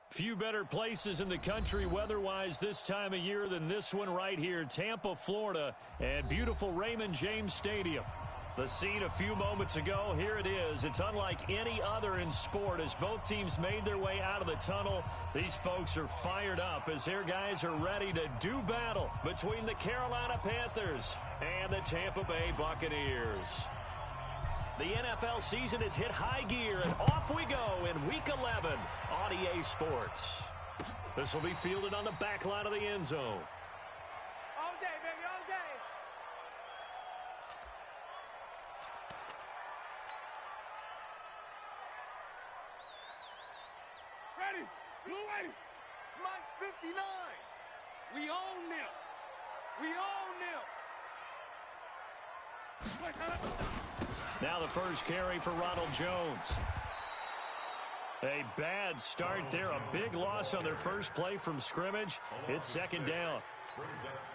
Few better places in the country weather-wise this time of year than this one right here, Tampa, Florida, and beautiful Raymond James Stadium. The scene a few moments ago, here it is. It's unlike any other in sport as both teams made their way out of the tunnel. These folks are fired up as their guys are ready to do battle between the Carolina Panthers and the Tampa Bay Buccaneers. The NFL season has hit high gear, and off we go in Week 11 on EA Sports. This will be fielded on the back line of the end zone. All day, baby, all day. Ready, blue ready. Mike's 59. We own them. We own them. Now the first carry for Ronald Jones. A bad start there. A big loss on their first play from scrimmage. It's second down.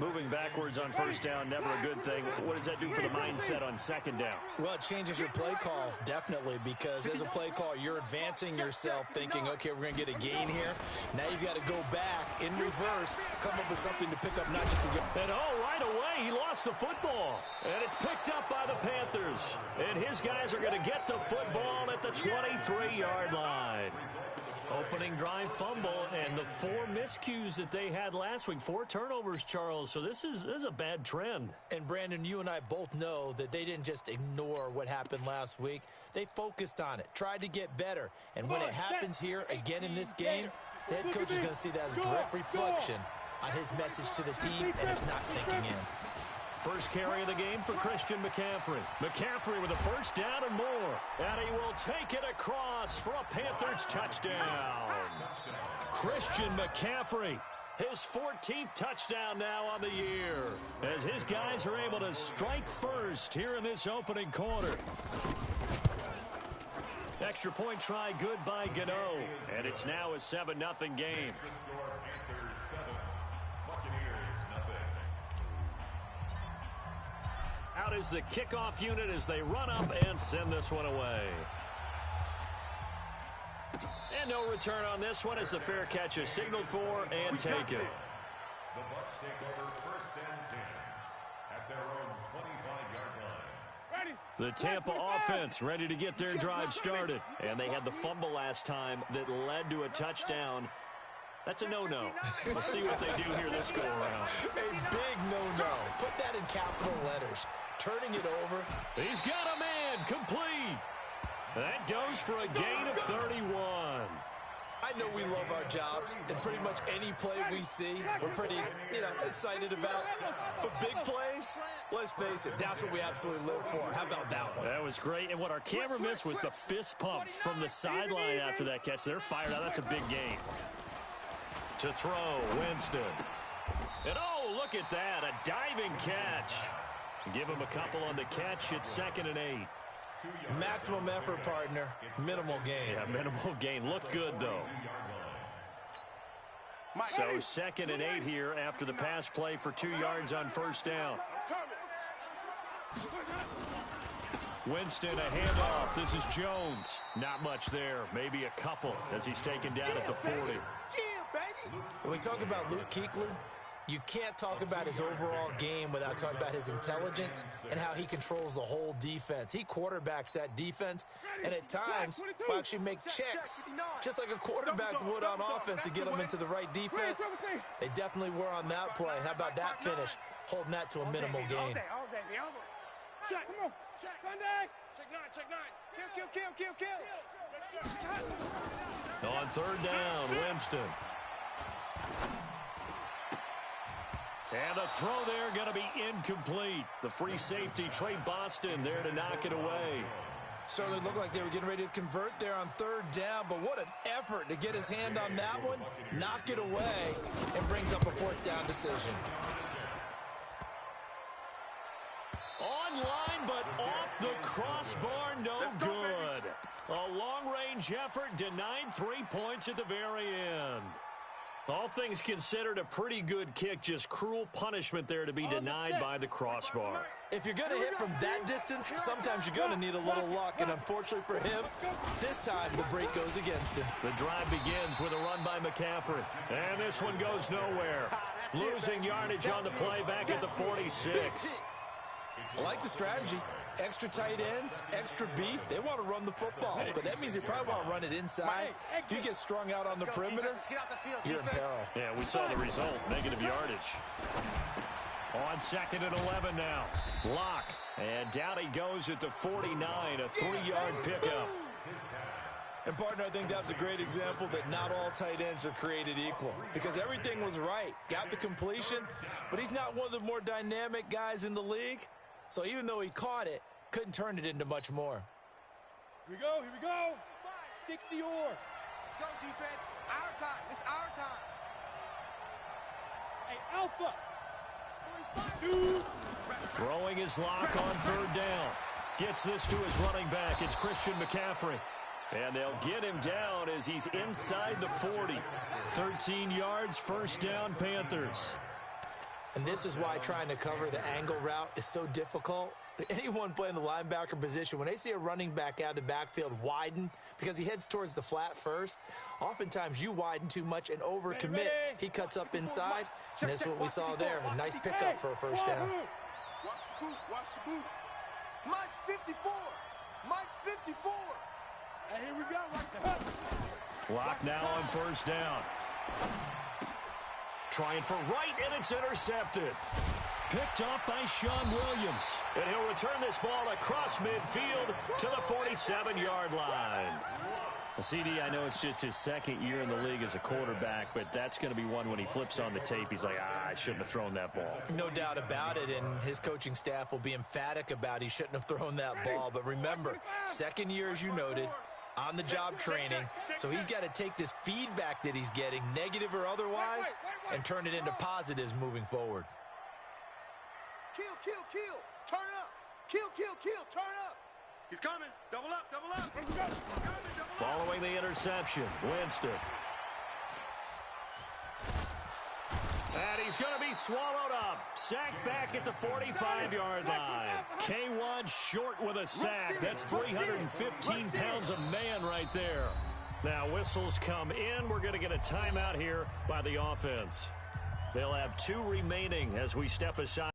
Moving backwards on first down, never a good thing. What does that do for the mindset on second down? Well, it changes your play call, definitely, because as a play call, you're advancing yourself thinking, okay, we're going to get a gain here. Now you've got to go back in reverse, come up with something to pick up, not just a gain. And right away, he lost the football. And it's picked up by the Panthers. And his guys are going to get the football at the 23-yard line. Opening drive fumble, and the 4 miscues that they had last week. 4 turnovers, Charles. So this is a bad trend. And, Brandon, you and I both know that they didn't just ignore what happened last week. They focused on it, tried to get better. And when it happens here again in this game, the head coach is going to see that as a direct reflection on his message to the team, and it's not sinking in. First carry of the game for Christian McCaffrey. McCaffrey with a first down and more. And he will take it across for a Panthers touchdown. Christian McCaffrey, his 14th touchdown now on the year, as his guys are able to strike first here in this opening quarter. Extra point try good by Gano. And it's now a 7-0 game. Out is the kickoff unit as they run up and send this one away. And no return on this one as the fair catch is signaled for and taken. The Bucs take over first and 10 at their own 25-yard line. The Tampa offense ready to get their drive started. And they had the fumble last time that led to a touchdown. That's a no-no. We'll see what they do here this go-around. A big no-no. Put that in capital letters. Turning it over. He's got a man complete. That goes for a gain of 31. I know we love our jobs, and pretty much any play we see, we're pretty, excited about. But big plays, let's face it, that's what we absolutely live for. How about that one? That was great, and what our camera missed was the fist pump from the sideline after that catch. They're fired out. That's a big gain. To throw, Winston. And look at that, a diving catch. Give him a couple on the catch. It's 2nd and 8. Maximum effort, partner. Minimal gain. Yeah, minimal gain. Look good, though. So 2nd and 8 here after the pass play for 2 yards on first down. Winston, a handoff. This is Jones. Not much there. Maybe a couple as he's taken down at the 40. When we talk about Luke Kuechly, you can't talk about his overall game without talking about his intelligence and how he controls the whole defense. He quarterbacks that defense, and at times will actually make checks, just like a quarterback would on offense to get them into the right defense. They definitely were on that play. How about that finish? Holding that to a minimal gain. Check, come on. Check. Sunday. Check 9. Kill. On third down, Winston. And the throw there going to be incomplete. The free safety, Trey Boston, there to knock it away. Certainly looked like they were getting ready to convert there on third down, but what an effort to get his hand on that one, knock it away, and brings up a 4th down decision. Online, but off the crossbar, no good. A long-range effort denied 3 points at the very end. All things considered, a pretty good kick. Just cruel punishment there to be denied by the crossbar. If you're going to hit from that distance, sometimes you're going to need a little luck. And unfortunately for him, this time the break goes against him. The drive begins with a run by McCaffrey. And this one goes nowhere. Losing yardage on the play back at the 46. I like the strategy. Extra tight ends, extra beef. They want to run the football, but that means they probably want to run it inside. If you get strung out on the perimeter, you're in peril. Yeah, we saw the result, negative yardage. On 2nd and 11 now. Lock. And down he goes at the 49, a 3-yard pickup. And, partner, I think that's a great example that not all tight ends are created equal because everything was right. Got the completion, but he's not one of the more dynamic guys in the league. So even though he caught it, couldn't turn it into much more. Here we go. 60 or. Let's go, defense. Our time. It's our time. Hey, Alpha. 45. Throwing his lock on 3rd down. Gets this to his running back. It's Christian McCaffrey. And they'll get him down as he's inside the 40. 13 yards, 1st down, Panthers. And this is why trying to cover the angle route is so difficult. Anyone playing the linebacker position, when they see a running back out of the backfield widen because he heads towards the flat first, oftentimes you widen too much and overcommit. He cuts up inside, and that's what we saw there. A nice pickup for a 1st down. Watch the boot. Mike's 54. Mike's 54. Hey, here we go. Right there. Lock now on 1st down. Trying for right, and it's intercepted. Picked up by Sean Williams. And he'll return this ball across midfield to the 47-yard line. CD, I know it's just his 2nd year in the league as a quarterback, but that's going to be one when he flips on the tape. He's like, I shouldn't have thrown that ball. No doubt about it, and his coaching staff will be emphatic about he shouldn't have thrown that ball. But remember, 2nd year, as you noted, on-the-job training, so he's got to take this feedback that he's getting, negative or otherwise, and turn it into positives moving forward. Kill. Turn up. Kill. Turn up. He's coming. Double up. Following the interception, Winston. And he's going to be swallowed up. Sacked back at the 45-yard line. K1 short with a sack. That's 315 pounds of man right there. Now whistles come in. We're going to get a timeout here by the offense. They'll have 2 remaining as we step aside.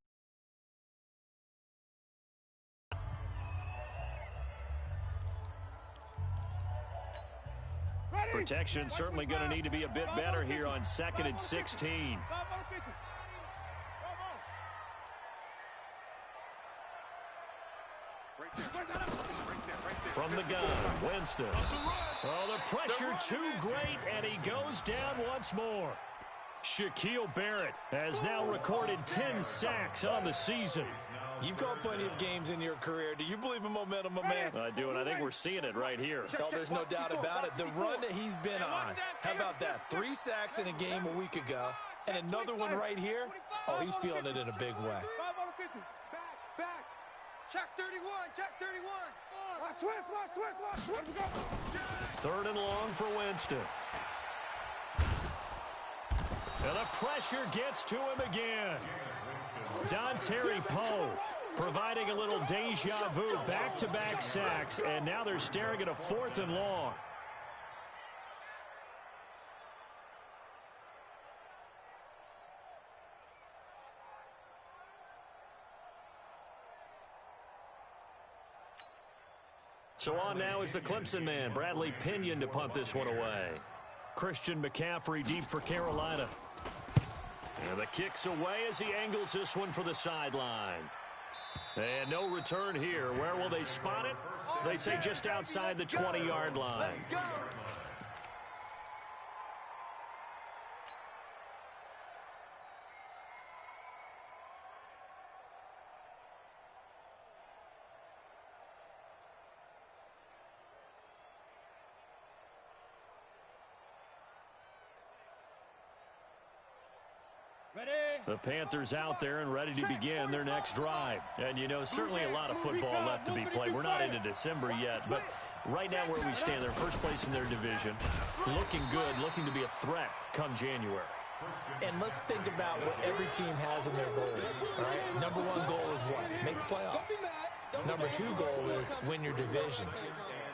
Protection certainly going to need to be a bit better here on 2nd and 16. From the gun, Winston. Oh, the pressure too great, and he goes down once more. Shaquille Barrett has now recorded 10 sacks on the season. You've called plenty of games in your career. Do you believe in momentum, my man? I do, and I think we're seeing it right here. Oh, there's no doubt about it. The run that he's been on, how about that? 3 sacks in a game a week ago, and another one right here. Oh, he's feeling it in a big way. Back. Check 31. Switch. 3rd and long for Winston. And the pressure gets to him again. Dontari Poe providing a little deja vu, back-to-back sacks, and now they're staring at a 4th and long. So on now is the Clemson man, Bradley Pinion, to punt this one away. Christian McCaffrey deep for Carolina. And the kick's away as he angles this one for the sideline. And no return here. Where will they spot it? They say just outside the 20-yard line. The Panthers out there and ready to begin their next drive. And, you know, certainly a lot of football left to be played. We're not into December yet, but Right now where we stand, they're first place in their division. Looking good, looking to be a threat come January. And let's think about what every team has in their goals. Right? Number one goal is what? Make the playoffs. Number two goal is win your division.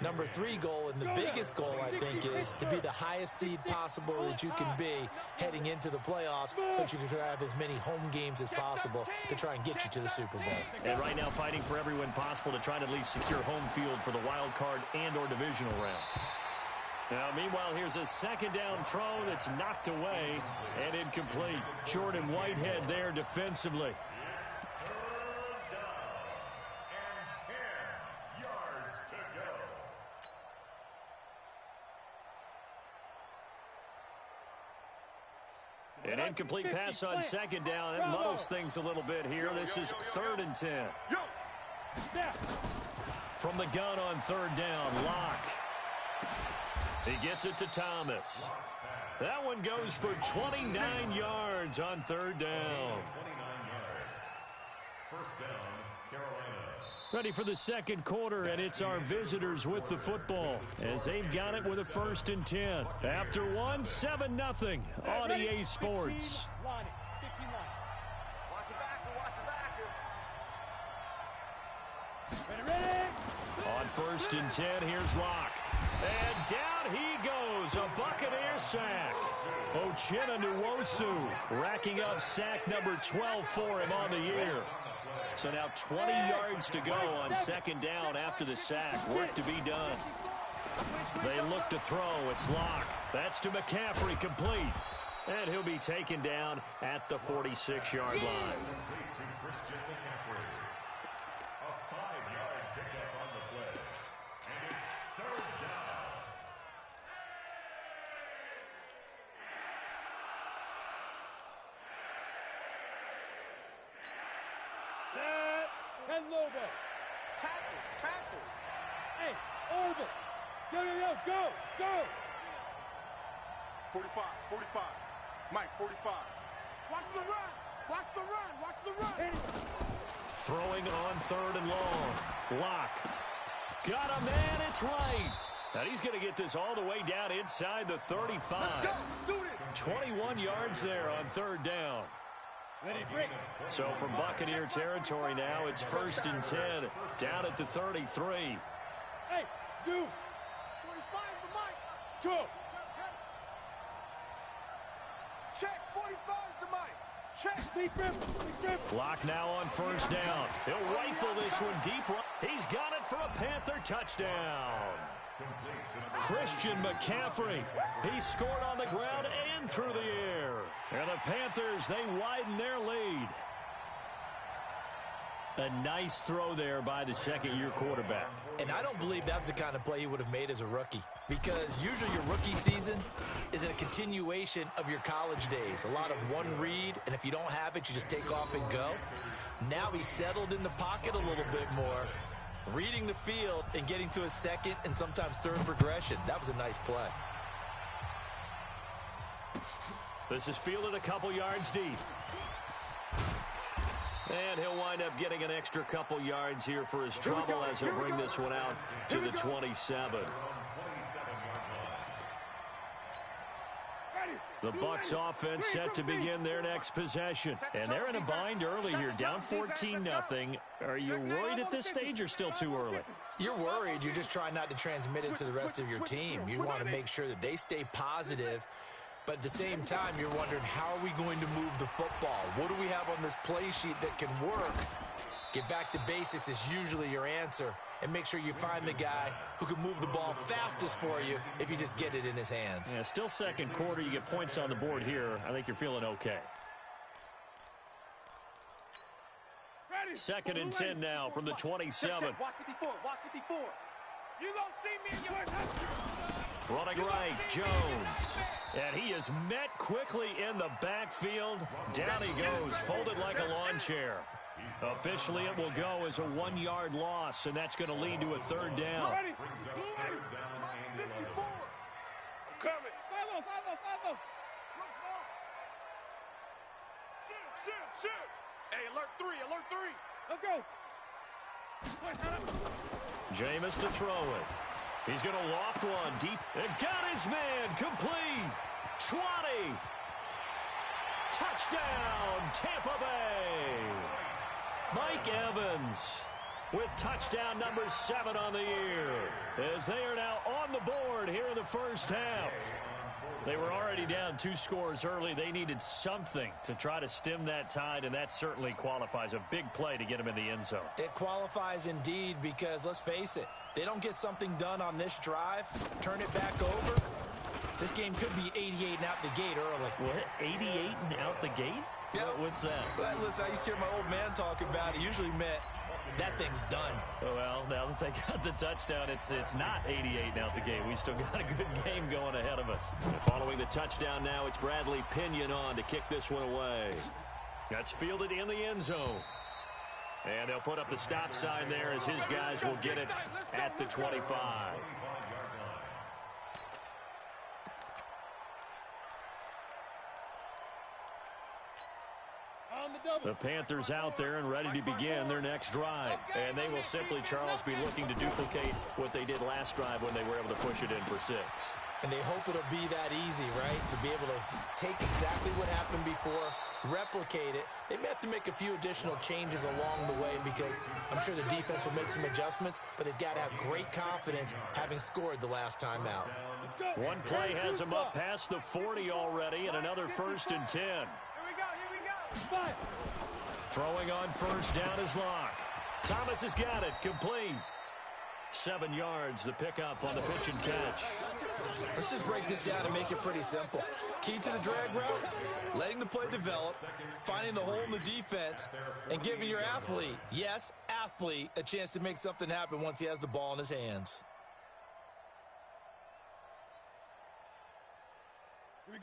Number three goal, and the biggest goal, I think, is to be the highest seed possible that you can be heading into the playoffs so that you can have as many home games as possible to try and get you to the Super Bowl. And right now fighting for every win possible to try to at least secure home field for the wild card and or divisional round. Now, meanwhile, here's a second down throw that's knocked away and incomplete. Jordan Whitehead there defensively. An incomplete pass on second down. That muddles things a little bit here. This is 3rd and 10. From the gun on 3rd down, Locke. He gets it to Thomas. That one goes for 29 yards on 3rd down. 29 yards. First down, Carolina. Ready for the second quarter, and it's our visitors with the football as they've got it with a 1st and 10. After one, 7-0 on EA Sports. On 1st and 10, here's Locke. And down he goes, a Buccaneer sack. Uchenna Nwosu racking up sack number 12 for him on the year. So now 20 yards to go on 2nd down after the sack. Work to be done. They look to throw. It's Locke. That's to McCaffrey, complete. And he'll be taken down at the 46-yard line. A 5-yard pickup on the play. And it's 3rd down. Set. 10 Lobo. Tackles. Hey, over. Go. 45. Mike, 45. Watch the run. Throwing on 3rd and long. Locke. Got him, and it's right. And he's going to get this all the way down inside the 35. Let's go. Do it. 21 yards there on 3rd down. So from Buccaneer territory now, it's 1st and 10 down at the 33. Hey, Zoo. 45 to Mike. Joe. Check. 45 to Mike. Check. Deep rip. Locke now on 1st down. He'll rifle this one deep. He's got it for a Panther touchdown. Christian McCaffrey. He scored on the ground and through the air. And the Panthers, they widen their lead. A nice throw there by the second-year quarterback. And I don't believe that was the kind of play he would have made as a rookie, because usually your rookie season is a continuation of your college days. A lot of one read, and if you don't have it, you just take off and go. Now he's settled in the pocket a little bit more, reading the field and getting to a second and sometimes third progression. That was a nice play. This is fielded a couple yards deep. And he'll wind up getting an extra couple yards here for his trouble as he'll bring this one out to the 27. The Bucs offense set to begin their next possession. And they're in a bind early here, down 14-0. Are you worried at this stage or still too early? You're worried. You're just trying not to transmit it to the rest of your team. You want to make sure that they stay positive. But at the same time, you're wondering, how are we going to move the football? What do we have on this play sheet that can work? Get back to basics is usually your answer. And make sure you find the guy who can move the ball fastest for you if you just get it in his hands. Yeah, still second quarter. You get points on the board here. I think you're feeling okay. 2nd and 10 now from the 27. Watch 54. You gonna see me in your Running right, Jones. And he is met quickly in the backfield. Down he goes, folded like a lawn chair. Officially, it will go as a 1-yard loss, and that's going to lead to a 3rd down. Ready? Mike, 54. Coming. Follow. Shoot. Hey, alert 3. Let's go. Jameis to throw it. He's going to loft one deep and got his man complete. 20. Touchdown, Tampa Bay. Mike Evans with touchdown number 7 on the year, as they are now on the board here in the first half. They were already down 2 scores early. They needed something to try to stem that tide, and that certainly qualifies. A big play to get them in the end zone. It qualifies indeed, because let's face it, they don't get something done on this drive, turn it back over. This game could be 88 and out the gate early. What? 88 and out the gate? Yeah. What's that? Well, listen, I used to hear my old man talk about it. Usually meant that thing's done. Well, now that they got the touchdown, it's not 88 and out the gate. We still got a good game going ahead of us. And following the touchdown now, it's Bradley Pinion on to kick this one away. That's fielded in the end zone. And they'll put up the stop sign there as his guys will get it at the 25. The Panthers out there and ready to begin their next drive. And they will simply, Charles, be looking to duplicate what they did last drive when they were able to push it in for 6. And they hope it'll be that easy, right? To be able to take exactly what happened before, replicate it. They may have to make a few additional changes along the way, because I'm sure the defense will make some adjustments, but they've got to have great confidence having scored the last time out. One play has them up past the 40 already, and another 1st and 10. Throwing on first down is Locke. Thomas has got it, complete. 7 yards, the pickup on the pitch and catch. Let's just break this down and make it pretty simple. Key to the drag route, letting the play develop, finding the hole in the defense, and giving your athlete, yes, athlete, a chance to make something happen once he has the ball in his hands.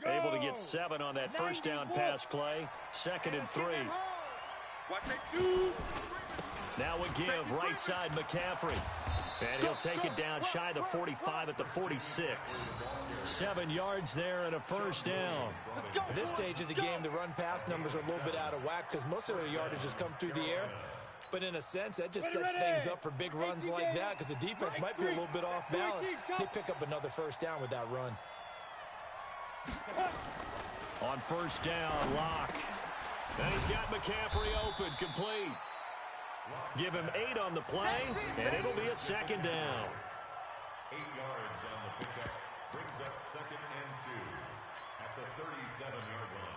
Able to get 7 on that first down pass play. 2nd and 3. Now a give, right side McCaffrey. And he'll take it down shy of the 45 at the 46. 7 yards there and a first down. At this stage of the game, the run-pass numbers are a little bit out of whack, because most of their yardage has come through the air. But in a sense, that just sets things up for big runs like that, because the defense might be a little bit off balance. They pick up another first down with that run. On first down, Locke. And he's got McCaffrey open, complete. Give him 8 on the play, and it'll be a 2nd down. 8 yards on the pickup brings up 2nd and 2 at the 37-yard line.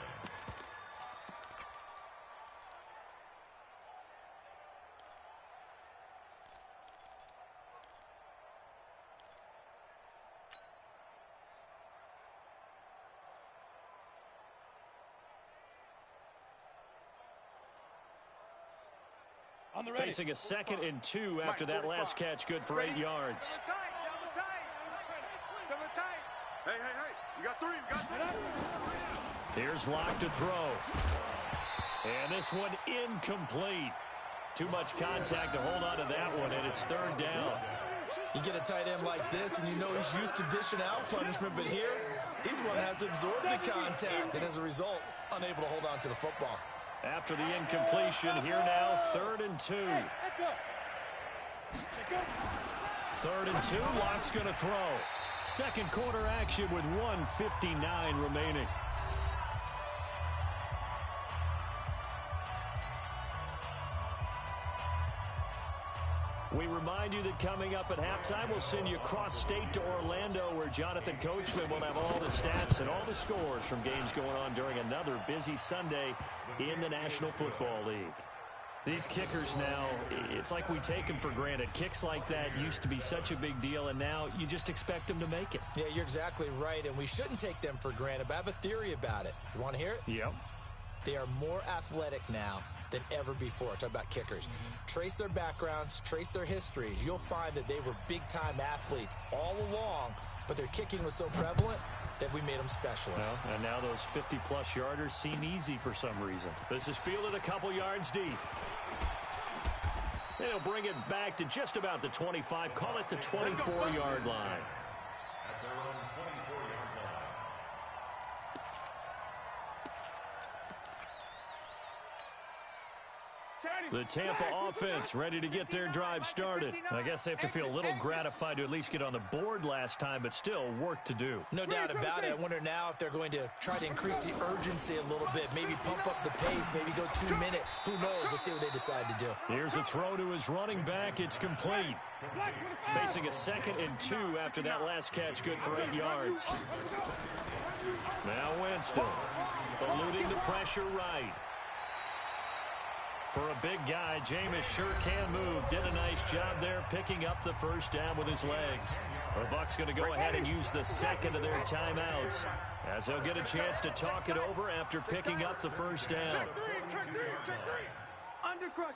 Facing a 2nd and 2 after that last catch, good for 8 yards. Hey, you got 3, Here's Locke to throw. And this one incomplete. Too much contact to hold on to that one, and it's 3rd down. You get a tight end like this, and you know he's used to dishing out punishment, but here, he's one that has to absorb the contact, and as a result, unable to hold on to the football. After the incompletion, here now, 3rd and 2. 3rd and 2, Locke's going to throw. Second quarter action with 1:59 remaining. We remind you that coming up at halftime, we'll send you cross-state to Orlando, where Jonathan Coachman will have all the stats and all the scores from games going on during another busy Sunday in the National Football League. These kickers now, it's like we take them for granted. Kicks like that used to be such a big deal, and now you just expect them to make it. Yeah, you're exactly right, and we shouldn't take them for granted, but I have a theory about it. You want to hear it? Yep. They are more athletic now than ever before. Talk about kickers. Trace their backgrounds, trace their histories. You'll find that they were big-time athletes all along, but their kicking was so prevalent that we made them specialists. Well, and now those 50-plus yarders seem easy for some reason. This is fielded a couple yards deep. They'll bring it back to just about the 25. Call it the 24-yard line. At their own 24-yard line. The Tampa offense ready to get their drive started. I guess they have to feel a little gratified to at least get on the board last time, but still work to do. No doubt about it. I wonder now if they're going to try to increase the urgency a little bit, maybe pump up the pace, maybe go 2 minute. Who knows? Let's see what they decide to do. Here's a throw to his running back. It's complete. Facing a 2nd and 2 after that last catch, good for 8 yards. Now Winston, eluding the pressure right. For a big guy, Jameis sure can move. Did a nice job there picking up the first down with his legs. The Bucs going to go ahead and use the 2nd of their timeouts as they'll get a chance to talk it over after picking up the first down. Check three. Undercrush.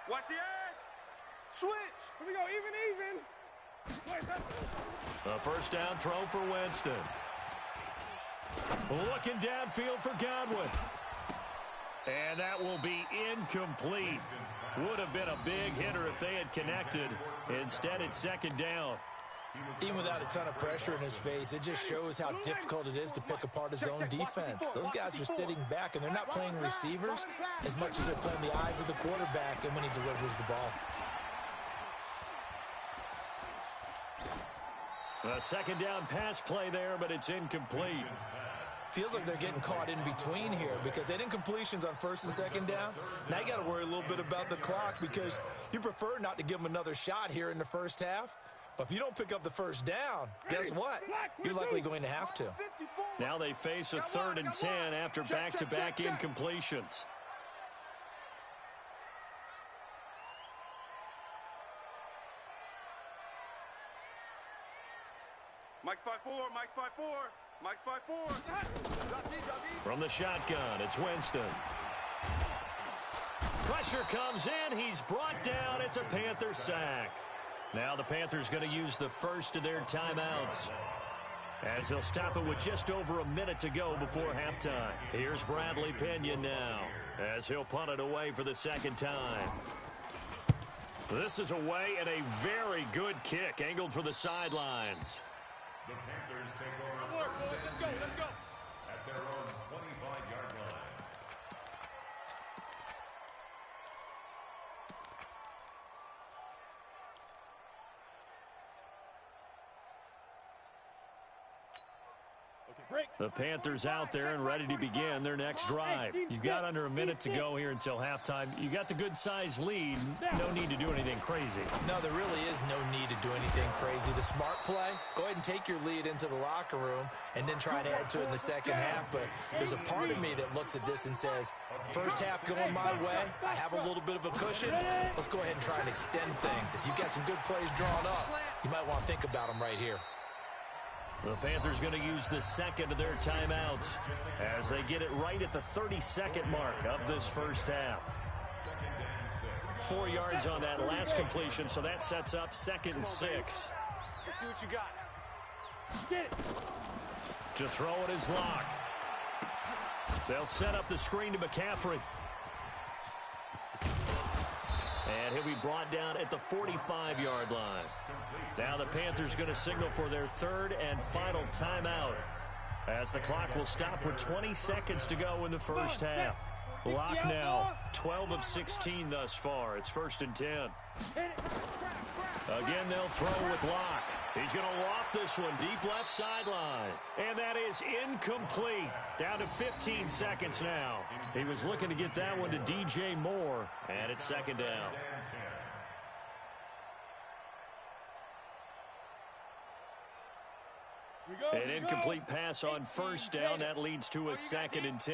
Watch the edge. Switch. Here we go, even. A first down throw for Winston. Looking downfield for Godwin. And that will be incomplete. Would have been a big hitter if they had connected. Instead, it's 2nd down. Even without a ton of pressure in his face, it just shows how difficult it is to pick apart his own defense. Those guys are sitting back, and they're not playing receivers as much as they're playing the eyes of the quarterback and when he delivers the ball. A 2nd down pass play there, but it's incomplete. Feels like they're getting caught in between here because they didn't completions on 1st and 2nd down. Now you got to worry a little bit about the clock because you prefer not to give them another shot here in the first half. But if you don't pick up the first down, guess what? You're likely going to have to. Now they face a 3rd and 10 after back-to-back incompletions. Mike's 5'4", Mike's 5'4". Mike's 5'4". Drop deep. From the shotgun, it's Winston. Pressure comes in. He's brought down. It's a Panther sack. Now the Panthers going to use the first of their timeouts as they'll stop it with just over a minute to go before halftime. Here's Bradley Pinion now as he'll punt it away for the 2nd time. This is away and a very good kick angled for the sidelines. The Panthers take over first and 10 at their own 25-yard line. The Panthers out there and ready to begin their next drive. You've got under a minute to go here until halftime. You got the good-sized lead. No need to do anything crazy. No, there really is no need to do anything crazy. The smart play, go ahead and take your lead into the locker room and then try and add to it in the 2nd half. But there's a part of me that looks at this and says, first half going my way, I have a little bit of a cushion. Let's go ahead and try and extend things. If you've got some good plays drawn up, you might want to think about them right here. The Panthers going to use the 2nd of their timeouts as they get it right at the 32nd mark of this first half. 4 yards on that last completion, so that sets up 2nd and 6. Let's see what you got. Get it. To throw it is Locke. They'll set up the screen to McCaffrey. And he'll be brought down at the 45-yard line. Now the Panthers going to signal for their 3rd and final timeout as the clock will stop with 20 seconds to go in the first half. Locke now 12 of 16 thus far. It's 1st and 10. Again, they'll throw with Locke. He's going to loft this one deep left sideline. And that is incomplete. Down to 15 seconds now. He was looking to get that one to DJ Moore. And it's 2nd down. An incomplete pass on 1st down. That leads to a 2nd and 10.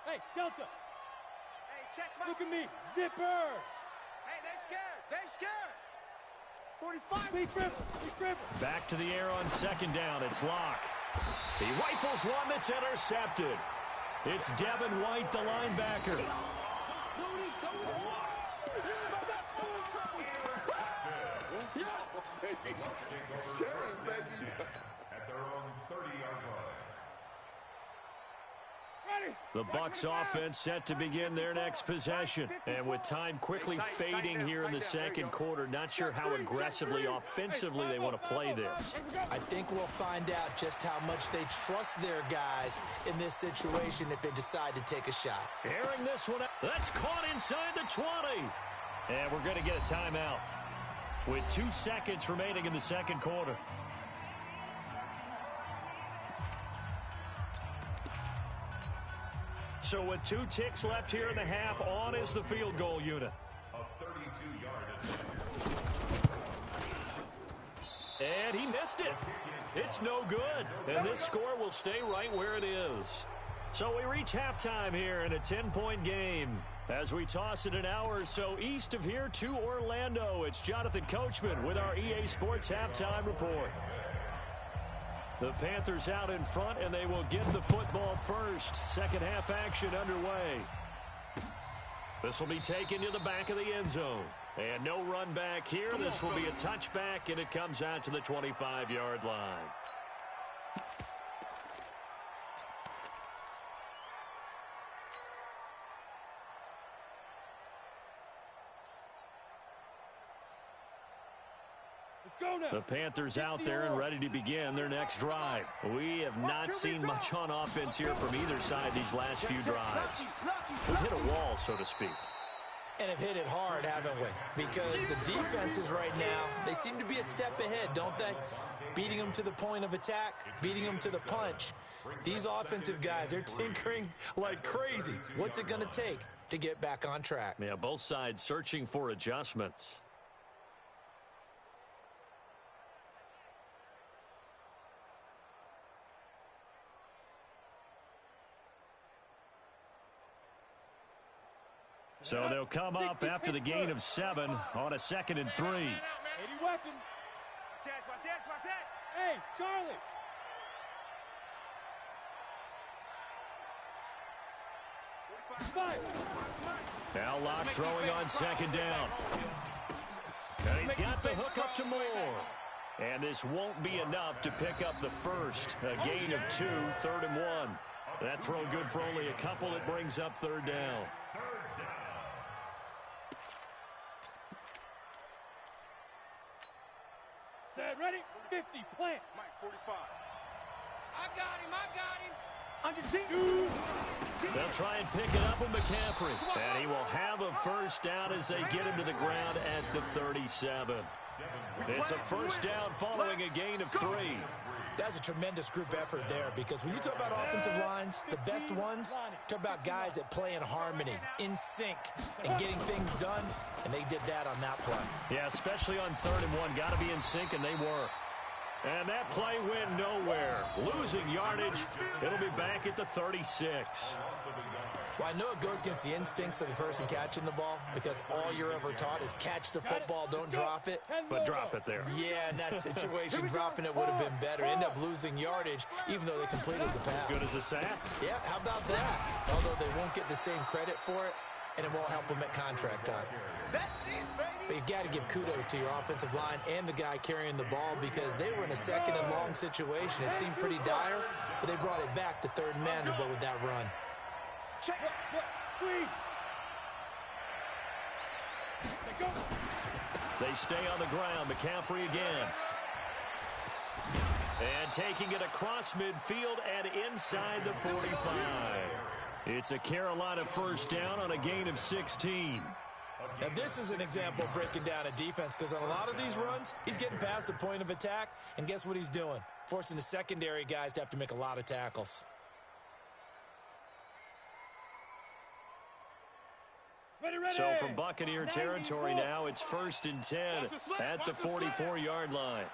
Hey, Delta. Hey, check my... Look at me. Zipper. Hey, they scared. 45. Big dribble. Back to the air on 2nd down. It's Locke. He rifles one that's intercepted. It's Devin White, the linebacker. At their own 30-yard line. The Bucs offense set to begin their next possession. And with time quickly fading here in the second quarter, not sure how aggressively, offensively they want to play this. I think we'll find out just how much they trust their guys in this situation if they decide to take a shot. Airing this one out. That's caught inside the 20. And we're going to get a timeout with 2 seconds remaining in the second quarter. So with 2 ticks left here in the half, on is the field goal unit. A 32-yard And he missed it. It's no good. And this score will stay right where it is. So we reach halftime here in a 10-point game. As we toss it an hour or so east of here to Orlando, it's Jonathan Coachman with our EA Sports Halftime Report. The Panthers out in front, and they will get the football first. Second half action underway. This will be taken to the back of the end zone. And no run back here. This will be a touchback, and it comes out to the 25-yard line. The Panthers out there and ready to begin their next drive. We have not seen much on offense here from either side these last few drives. We've hit a wall, so to speak. And have hit it hard, haven't we? Because the defenses right now, they seem to be a step ahead, don't they? Beating them to the point of attack, beating them to the punch. These offensive guys, they're tinkering like crazy. What's it going to take to get back on track? Yeah, both sides searching for adjustments. So they'll come up after the gain of 7 on a 2nd and 3. 80 weapon. Hey, Charlie. Now Locke throwing on 2nd down. And he's got the hook up to Moore. And this won't be enough to pick up the first. A gain of 2, 3rd and 1. That throw good for only a couple. It brings up 3rd down. Set, ready, 50, plant. Mike, 45. I got him. Under two. They'll try and pick it up with McCaffrey. And he will have a first down as they get him to the ground at the 37. It's a first down following a gain of 3. That's a tremendous group effort there, because when you talk about offensive lines, the best ones, talk about guys that play in harmony, in sync, and getting things done, and they did that on that play. Yeah, especially on 3rd and 1. Got to be in sync, and they were. And that play went nowhere. Losing yardage. It'll be back at the 36. Well, I know it goes against the instincts of the person catching the ball, because all you're ever taught is catch the football, don't drop it. But drop it there. Yeah, in that situation, dropping it would have been better. End up losing yardage, even though they completed the pass. As good as a sack. Yeah, how about that? Although they won't get the same credit for it, and it won't help them at contract time. That's it, baby. But you've got to give kudos to your offensive line and the guy carrying the ball, because they were in a 2nd and long situation. It seemed pretty dire, but they brought it back to 3rd and manageable with that run. Check. Squeeze. Go. They stay on the ground. McCaffrey again. And taking it across midfield and inside the 45. It's a Carolina first down on a gain of 16. Now, this is an example of breaking down a defense, because on a lot of these runs, he's getting past the point of attack, and guess what he's doing? Forcing the secondary guys to have to make a lot of tackles. So from Buccaneer territory now, it's 1st and 10 at the 44-yard line.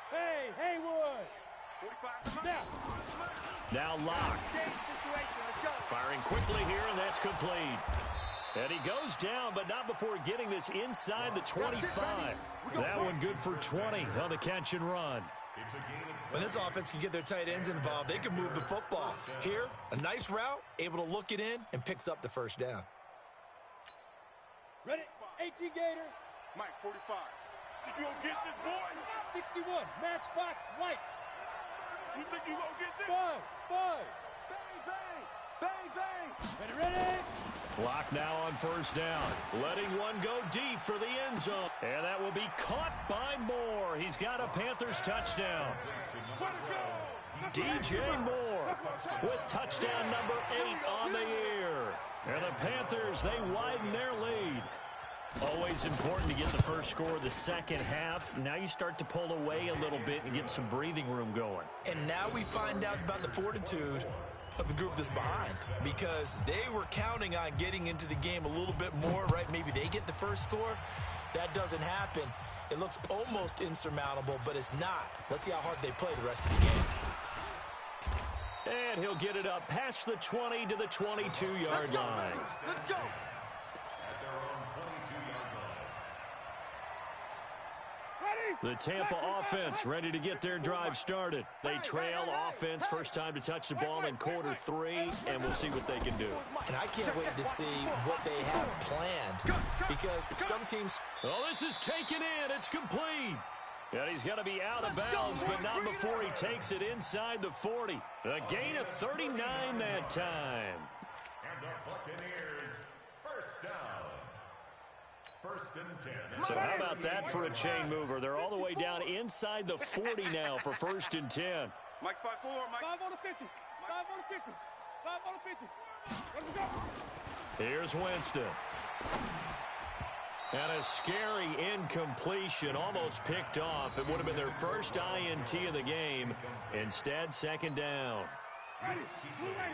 Hey, Haywood. 45. Now Locke. Firing quickly here, and that's complete. And he goes down, but not before getting this inside the 25. That one good for 20 on the catch and run. When this offense can get their tight ends involved, they can move the football. Here, a nice route, able to look it in, and picks up the first down. Ready, 18 Gators. Mike, 45. Think you gonna get this, boy? 61, matchbox lights. You think you gonna get this? Five. Bang, bang, bang, bang. Ready? Clock now on first down. Letting one go deep for the end zone. And that will be caught by Moore. He's got a Panthers touchdown. Way to go. DJ Moore with touchdown number 8 on the year. And the Panthers, they widen their lead. Always important to get the first score of the second half. Now you start to pull away a little bit and get some breathing room going. And now we find out about the fortitude of the group that's behind, because they were counting on getting into the game a little bit more, right? Maybe they get the first score. That doesn't happen. It looks almost insurmountable, but it's not. Let's see how hard they play the rest of the game. And he'll get it up past the 20 to the 22-yard line. Let's go. At their own 22-yard line. The Tampa offense ready to get their drive started. They trail offense first time to touch the ball in quarter 3, and we'll see what they can do. And I can't wait to see what they have planned, because some teams... Oh, this is taken in. It's complete. And he's going to be out of bounds, but not before he takes it inside the 40. A gain of 39 that time. And the Buccaneers, first down. First and 10. So how about that for a chain mover? They're all the way down inside the 40 now for first and 10. Mike's 5-4, Mike. 5 on the 50. 5 on the 50. 5 on the 50. Let's go. Here's Winston. And a scary incompletion, almost picked off. It would have been their first INT of the game. Instead, second down.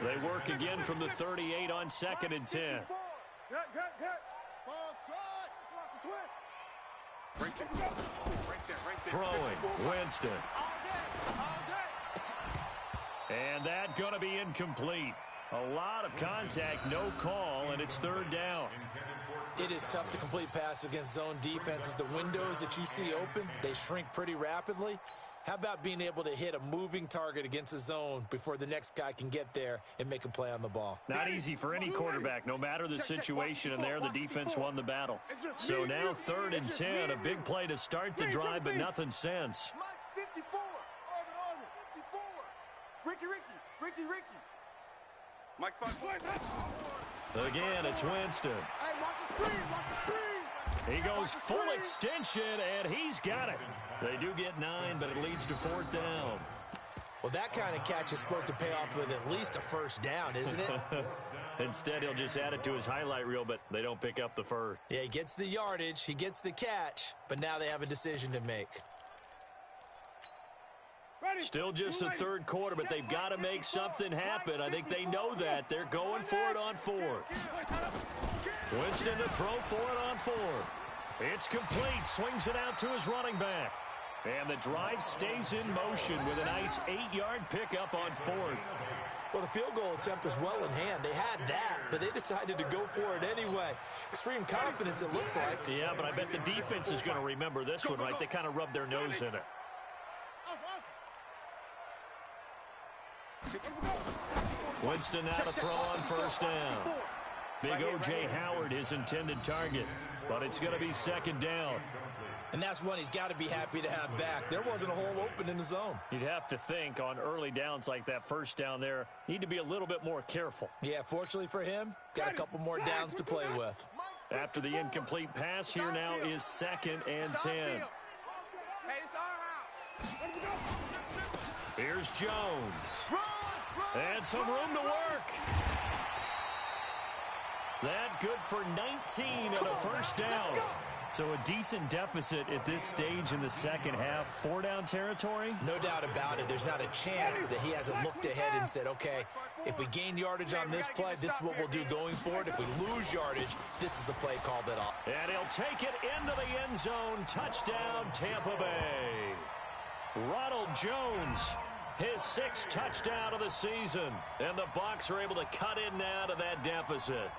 They work again from the 38 on second and 10. Gut. Ball trot. Let's watch the twist. Right there. Throwing, Winston. All day. And that going to be incomplete. A lot of contact, no call, and it's third down. It is tough to complete passes against zone defenses. The windows that you see open, they shrink pretty rapidly. How about being able to hit a moving target against a zone before the next guy can get there and make a play on the ball? Not easy for any quarterback, no matter the situation, and there the defense won the battle. So now third and 10, a big play to start the drive, but nothing since. Mike's 54. Orbit, 54. Ricky. Mike's 5-4. Again, it's Winston. Hey, watch the screen. He goes full extension, and he's got it. They do get 9, but it leads to fourth down. Well, that kind of catch is supposed to pay off with at least a first down, isn't it? Instead, he'll just add it to his highlight reel, but they don't pick up the first. Yeah, he gets the yardage, he gets the catch, but now they have a decision to make. Still just the third quarter, but they've got to make something happen. I think they know that. They're going for it on fourth. Winston to throw for it on fourth. It's complete. Swings it out to his running back. And the drive stays in motion with a nice 8-yard pickup on fourth. Well, the field goal attempt was well in hand. They had that, but they decided to go for it anyway. Extreme confidence, it looks like. Yeah, but I bet the defense is going to remember this one, right? They kind of rubbed their nose in it. Winston now to throw on first down. Big O.J. Howard, his intended target, but it's going to be second down. And that's one he's got to be happy to have back. There wasn't a hole open in the zone. You'd have to think on early downs like that first down there, need to be a little bit more careful. Yeah, fortunately for him, got a couple more downs to play with. After the incomplete pass, here now is second and 10. Hey, it's our house. Here's Jones. And some room to work. That good for 19 and a first down. So a decent deficit at this stage in the second half. 4-down territory? No doubt about it. There's not a chance that he hasn't looked ahead and said, okay, if we gain yardage on this play, this is what we'll do going forward. If we lose yardage, this is the play called it off. And he'll take it into the end zone. Touchdown, Tampa Bay. Ronald Jones, his 6th touchdown of the season. And the Bucs are able to cut in now to that deficit.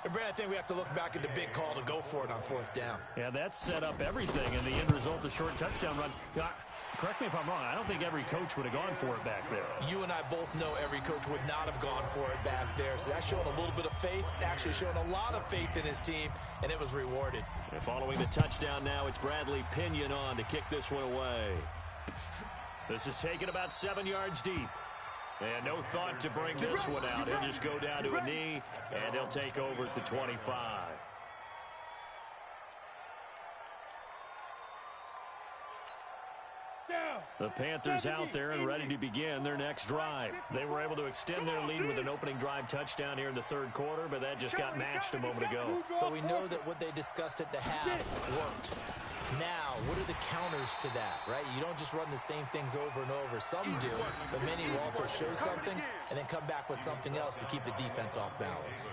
And Brad, I think we have to look back at the big call to go for it on fourth down. Yeah, that set up everything, and the end result, the short touchdown run. correct me if I'm wrong, I don't think every coach would have gone for it back there. You and I both know every coach would not have gone for it back there. So that's showing a little bit of faith, actually showing a lot of faith in his team, and it was rewarded. And following the touchdown now, it's Bradley Pinion on to kick this one away. This is taken about 7 yards deep. And no thought to bring this one out. He'll just go down to a knee, and he'll take over at the 25. The Panthers out there and ready to begin their next drive. They were able to extend their lead with an opening drive touchdown here in the third quarter, but that just got matched a moment ago. So we know that what they discussed at the half worked. Now, what are the counters to that, right? You don't just run the same things over and over. Some do, but many will also show something and then come back with something else to keep the defense off balance.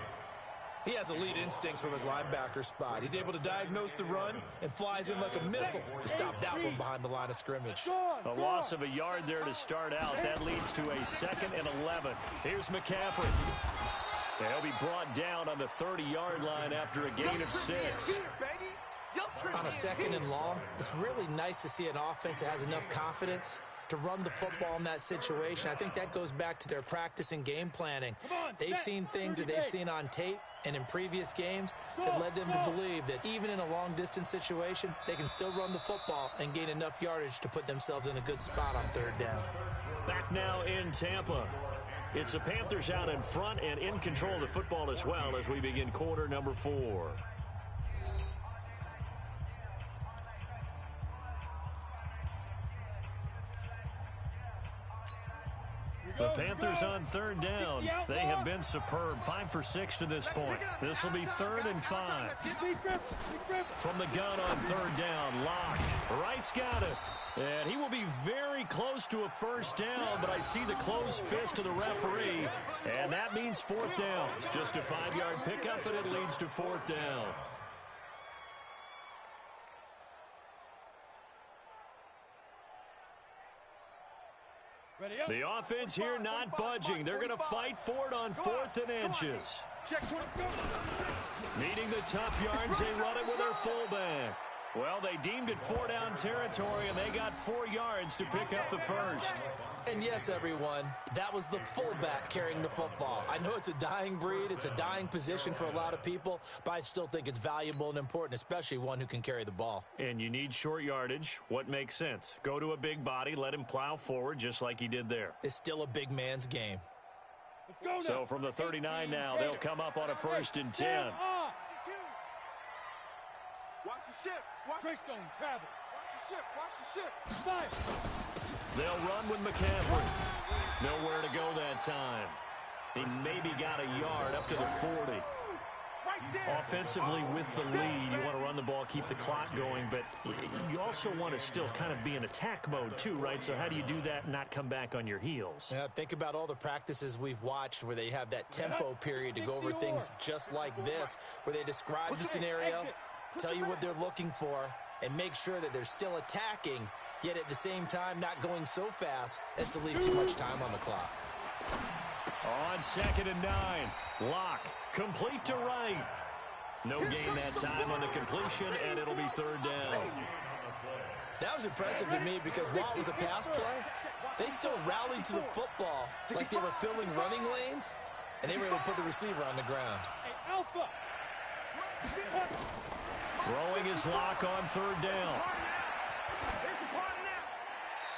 He has elite instincts from his linebacker spot. He's able to diagnose the run and flies in like a missile to stop that one behind the line of scrimmage. A loss of a yard there to start out. That leads to a 2nd and 11. Here's McCaffrey. He'll be brought down on the 30-yard line after a gain of 6. On a 2nd and long, it's really nice to see an offense that has enough confidence to run the football in that situation. I think that goes back to their practice and game planning. They've seen things that they've seen on tape and in previous games that led them to believe that even in a long-distance situation, they can still run the football and gain enough yardage to put themselves in a good spot on 3rd down. Back now in Tampa. It's the Panthers out in front and in control of the football as well as we begin quarter number 4. The Panthers on 3rd down. They have been superb. 5 for 6 to this point. This will be 3rd and 5. From the gun on 3rd down, Locke. Wright's got it. And he will be very close to a first down, but I see the closed fist of the referee, and that means 4th down. Just a 5-yard pickup, and it leads to 4th down. The offense here not budging. They're going to fight for it on 4th and inches. Needing the tough yards, they run it with their fullback. Well, they deemed it 4-down territory, and they got 4 yards to pick up the first. And yes, everyone, that was the fullback carrying the football. I know it's a dying breed, it's a dying position for a lot of people, but I still think it's valuable and important, especially one who can carry the ball. And you need short yardage. What makes sense? Go to a big body, let him plow forward just like he did there. It's still a big man's game. So from the 39 now, they'll come up on a 1st and 10. Watch the ship. Greystone, travel. Watch the ship. Fire. They'll run with McCaffrey. Nowhere to go that time. He maybe got a yard up to the 40. Offensively with the lead, you want to run the ball, keep the clock going, but you also want to still kind of be in attack mode too, right? So how do you do that and not come back on your heels? Yeah, think about all the practices we've watched where they have that tempo period to go over things just like this, where they describe the scenario, tell you what they're looking for, and make sure that they're still attacking, yet at the same time not going so fast as to leave too much time on the clock. On 2nd and 9, Locke, complete to Wright. No gain that time on the completion, and it'll be 3rd down. That was impressive to me because while it was a pass play, they still rallied to the football like they were filling running lanes, and they were able to put the receiver on the ground. Throwing his Locke on 3rd down.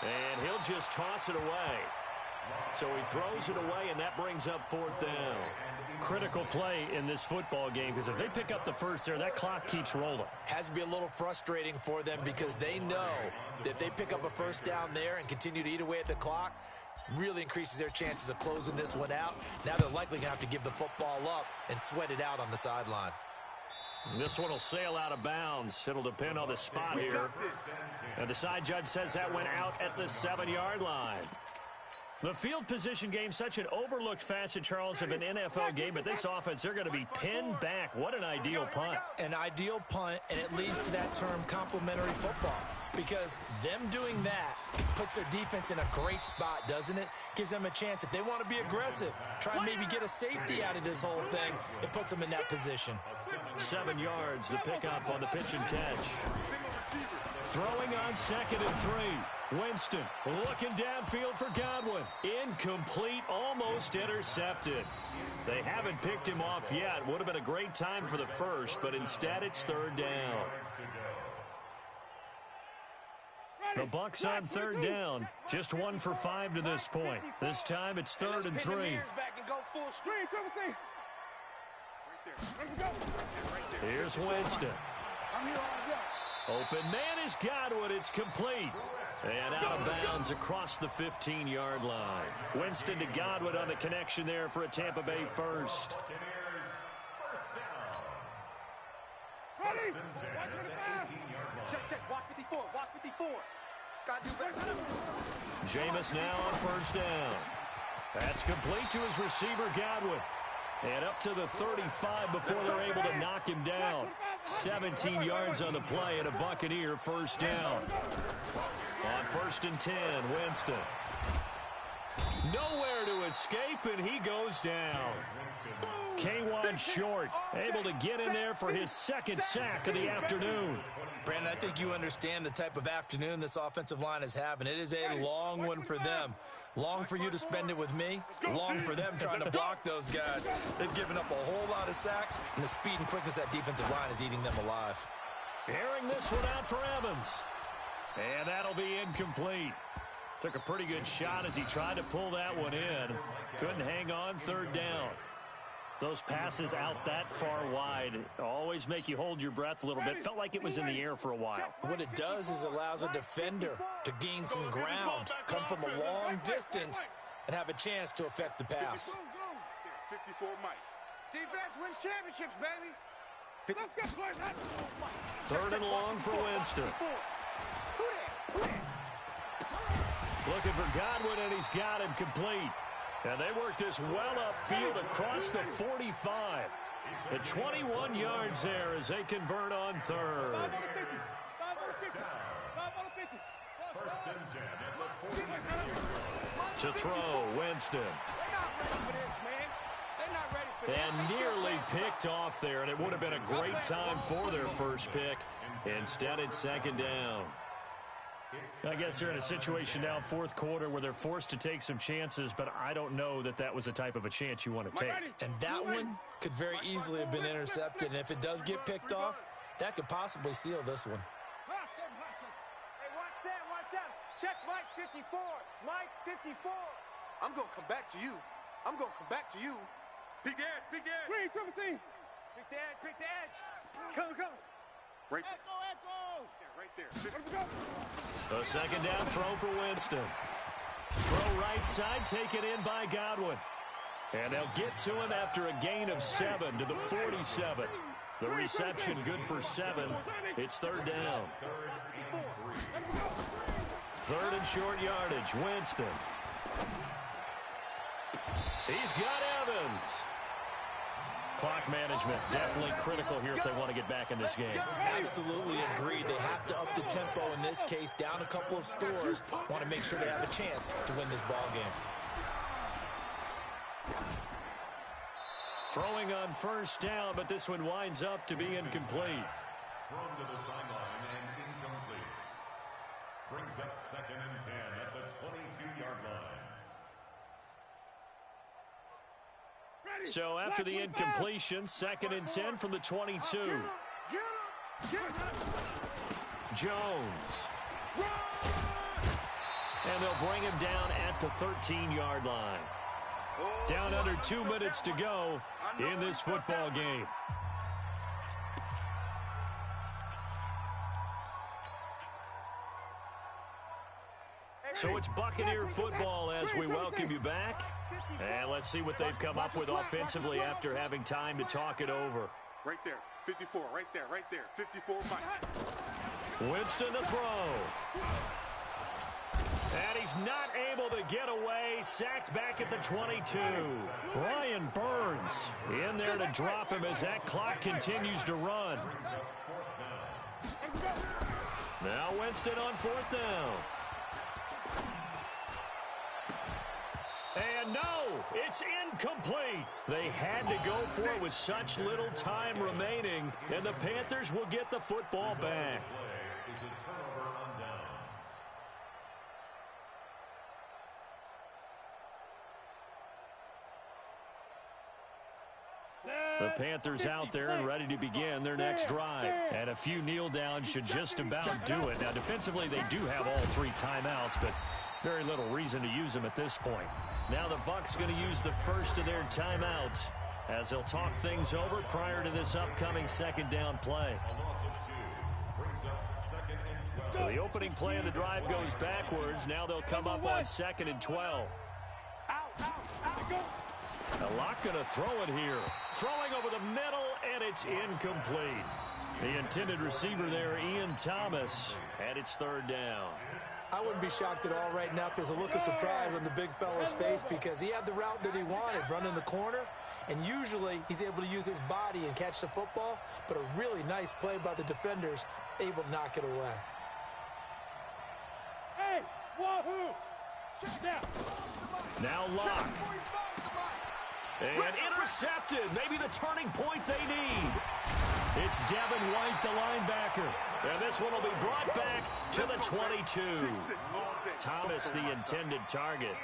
And he'll just toss it away. So he throws it away, and that brings up 4th down. Critical play in this football game, because if they pick up the first there, that clock keeps rolling. Has to be a little frustrating for them because they know that if they pick up a first down there and continue to eat away at the clock, really increases their chances of closing this one out. Now they're likely going to have to give the football up and sweat it out on the sideline. This one will sail out of bounds. It'll depend on the spot here. And the side judge says that went out at the 7-yard line. The field position game, such an overlooked facet, Charles, of an NFL game, but this offense, they're going to be pinned back. What an ideal punt. An ideal punt, and it leads to that term complementary football, because them doing that puts their defense in a great spot, doesn't it? Gives them a chance. If they want to be aggressive, try and maybe get a safety out of this whole thing, it puts them in that position. 7 yards, the pickup on the pitch and catch. Throwing on 2nd and 3. Winston looking downfield for Godwin. Incomplete, almost intercepted. They haven't picked him off yet. Would have been a great time for the first, but instead it's third down. The Bucs on third down. Just 1 for 5 to this point. This time it's 3rd and 3. Here's Winston. Open man is Godwin. It's complete. And out of bounds across the 15-yard line. Winston to Godwin on the connection there for a Tampa Bay first. Ready? Check. Watch 54. Watch 54. Got to do better. Jameis now on first down. That's complete to his receiver, Godwin. And up to the 35 before they're able to knock him down. 17 yards on the play and a Buccaneer first down. On 1st and 10, Winston. Nowhere to escape, and he goes down. K1 short, able to get in there for his 2nd sack of the afternoon. Brandon, I think you understand the type of afternoon this offensive line is having. It is a long one for them. Long for you to spend it with me. Long for them trying to block those guys. They've given up a whole lot of sacks, and the speed and quickness of that defensive line is eating them alive. Airing this one out for Evans. And that'll be incomplete. Took a pretty good shot as he tried to pull that one in. Couldn't hang on, 3rd down. Those passes out that far wide always make you hold your breath a little bit. Felt like it was in the air for a while. What it does is allows a defender to gain some ground, come from a long distance, and have a chance to affect the pass. 54 Mike. Defense wins championships, baby. 3rd and long for Winston. Looking for Godwin, and he's got him complete. And they work this well upfield across the 45. The 21 yards there as they convert on 3rd. 1st and 10 at the 46. To throw, Winston. And nearly picked off there, and it would have been a great time for their first pick. Instead, it's 2nd down. I guess they're in a situation now, 4th quarter, where they're forced to take some chances, but I don't know that that was the type of a chance you want to take. And that one could very easily have been intercepted, and if it does get picked off, that could possibly seal this one. Hey, watch that. Check Mike 54. Mike 54. I'm going to come back to you. Big edge. Green, triple team. Quick the edge. Come. Right there. Echo. Right there. A 2nd down throw for Winston. Throw right side, taken in by Godwin. And they'll get to him after a gain of 7 to the 47. The reception good for 7. It's 3rd down. 3rd and short yardage, Winston. He's got Evans. Clock management definitely critical here if they want to get back in this game. Absolutely agreed. They have to up the tempo in this case, down a couple of scores. Want to make sure they have a chance to win this ball game. Throwing on 1st down, but this one winds up to be incomplete. Thrown to the sideline and incomplete. Brings up 2nd and 10 at the 22-yard line. So after the incompletion, 2nd and 10 from the 22. Jones. And they'll bring him down at the 13-yard line. Down under 2 minutes to go in this football game. So it's Buccaneer football as we welcome you back. And let's see what they've come up with offensively after having time to talk it over. Right there. 54. Right there. 54 Mike. Winston to throw. And he's not able to get away. Sacked back at the 22. Brian Burns in there to drop him as that clock continues to run. Now Winston on 4th down. And no, it's incomplete. They had to go for it with such little time remaining, and the Panthers will get the football back. The Panthers out there and ready to begin their next drive. And a few kneel downs should just about do it. Now, defensively, they do have all 3 timeouts, but very little reason to use them at this point. Now the Bucs going to use the first of their timeouts as they'll talk things over prior to this upcoming second down play. So the opening play of the drive goes backwards. Now they'll come up on 2nd and 12. Now Locke going to throw it here. Throwing over the middle, and it's incomplete. The intended receiver there, Ian Thomas, and it's 3rd down. I wouldn't be shocked at all right now if there's a look of surprise on the big fella's face because he had the route that he wanted, running the corner, and usually he's able to use his body and catch the football, but a really nice play by the defenders, able to knock it away. Hey, wahoo! Check down. Now Locke. And intercepted. Maybe the turning point they need. It's Devin White, the linebacker. And this one will be brought back to the 22. Thomas, the intended target.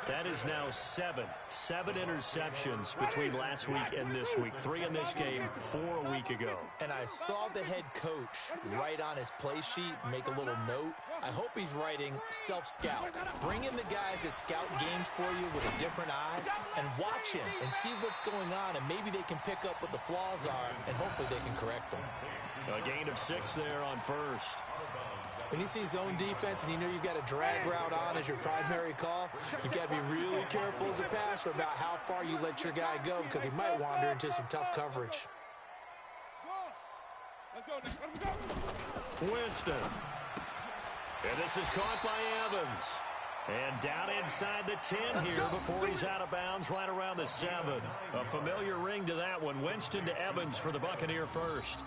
That is now 7 interceptions between last week and this week. 3 in this game, 4 a week ago. And I saw the head coach write on his play sheet, make a little note. I hope he's writing self-scout. Bring in the guys that scout games for you with a different eye and watch him and see what's going on, and maybe they can pick up what the flaws are, and hopefully they can correct them. A gain of 6 there on first. When you see zone defense and you know you've got a drag route on as your primary call, you've got to be really careful as a passer about how far you let your guy go because he might wander into some tough coverage. Winston. And this is caught by Evans. And down inside the 10 here before he's out of bounds right around the 7. A familiar ring to that one. Winston to Evans for the Buccaneer first.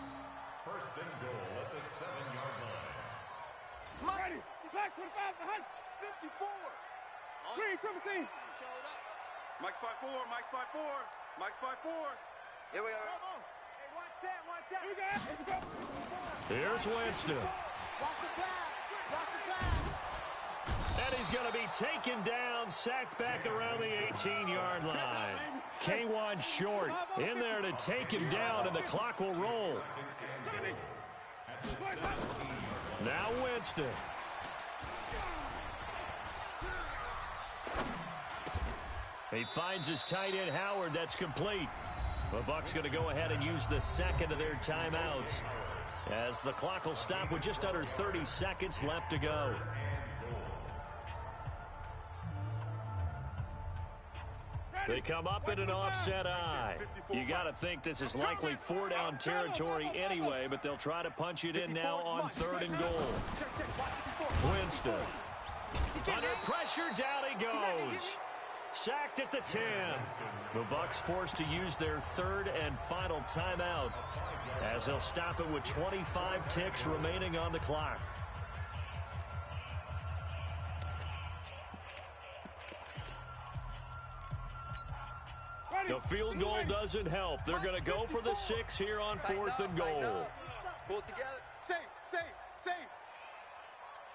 First and goal at the 7-yard line. Ready. Black 25 behind. 54. Green, triple team. Mike's 5-4. Mike's 5-4. Mike's 5-4. Here we go. Hey, one set. Here we go. Here's Winston. Watch the pass. Watch the pass. And he's going to be taken down, sacked back around the 18-yard line. K1 short in there to take him down, and the clock will roll. Now Winston. He finds his tight end, Howard. That's complete. The Bucs going to go ahead and use the second of their timeouts as the clock will stop with just under 30 seconds left to go. They come up in an offset eye. You got to think this is likely 4-down territory anyway, but they'll try to punch it in now on 3rd and goal. Winston. Under pressure, down he goes. Sacked at the 10. The Bucs forced to use their 3rd and final timeout as they'll stop it with 25 ticks remaining on the clock. The field goal doesn't help. They're going to go for the 6 here on 4th and goal. Pull it together. Safe.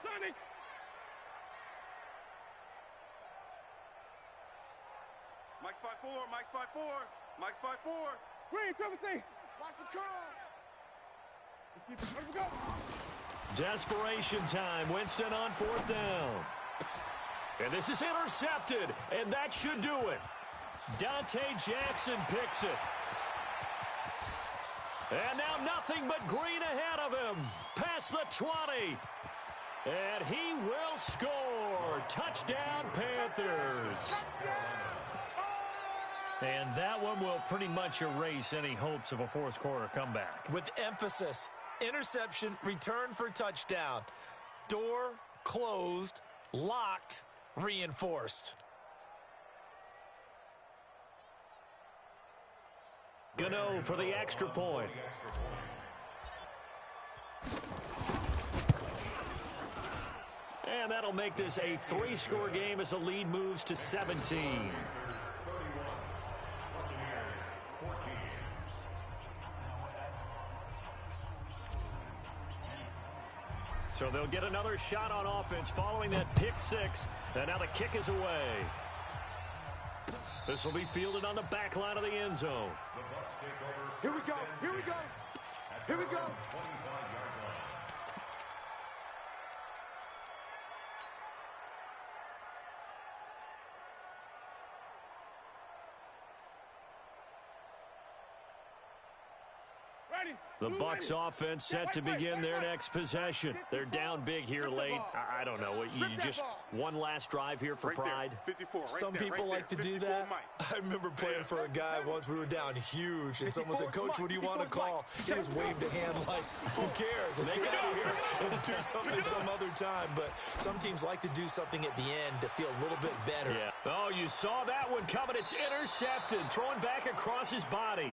Sonic. Mike's 5-4. Mike's 5-4. Mike's 5-4. Green, triple team. Watch the curl. Let's keep it. Here we go. Desperation time. Winston on 4th down. And this is intercepted, and that should do it. Dante Jackson picks it. And now nothing but green ahead of him. Past the 20. And he will score. Touchdown, Panthers. And that one will pretty much erase any hopes of a fourth quarter comeback. With emphasis, interception, return for touchdown. Door closed, locked, reinforced. Gano for the extra point. And that'll make this a 3-score game as the lead moves to 17. So they'll get another shot on offense following that pick 6. And now the kick is away. This will be fielded on the back line of the end zone. The Bucs take over. Here we go. Here we go. Here we go. 25-yard line. Ready. The Bucs offense set to begin their next possession. They're down big here late. I don't know. You just one last drive here for pride? 54. Some people like to do that. I remember playing for a guy once. We were down huge, and someone said, "Coach, what do you want to call?" He just waved a hand like, "Who cares? Let's get out of here and do something some other time." But some teams like to do something at the end to feel a little bit better. Yeah. Oh, you saw that one coming. It's intercepted. Throwing back across his body.